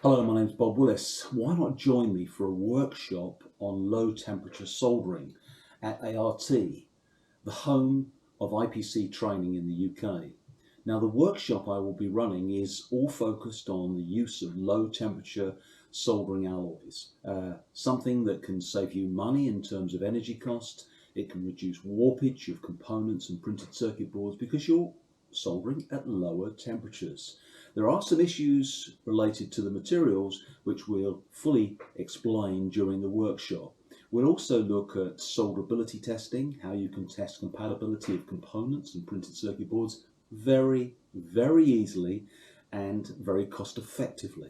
Hello, my name's Bob Willis. Why not join me for a workshop on low temperature soldering at ART, the home of IPC training in the UK? Now, the workshop I will be running is all focused on the use of low temperature soldering alloys, something that can save you money in terms of energy cost. It can reduce warpage of components and printed circuit boards because you're soldering at lower temperatures. There are some issues related to the materials which we'll fully explain during the workshop. We'll also look at solderability testing, how you can test compatibility of components and printed circuit boards very easily and very cost effectively.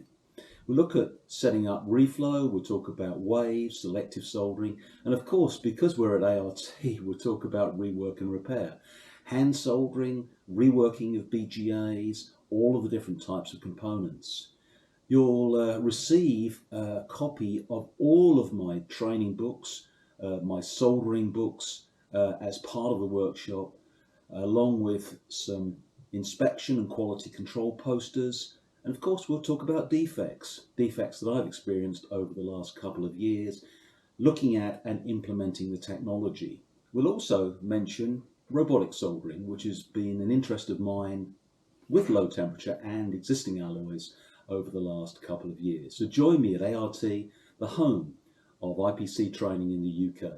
We'll look at setting up reflow, we'll talk about waves, selective soldering, and of course, because we're at ART, we'll talk about rework and repair, hand soldering, reworking of BGAs, all of the different types of components. You'll receive a copy of all of my training books, my soldering books, as part of the workshop, along with some inspection and quality control posters. And of course, we'll talk about defects that I've experienced over the last couple of years, looking at and implementing the technology. We'll also mention robotic soldering, which has been an interest of mine with low temperature and existing alloys over the last couple of years. So join me at ART, the home of IPC training in the UK.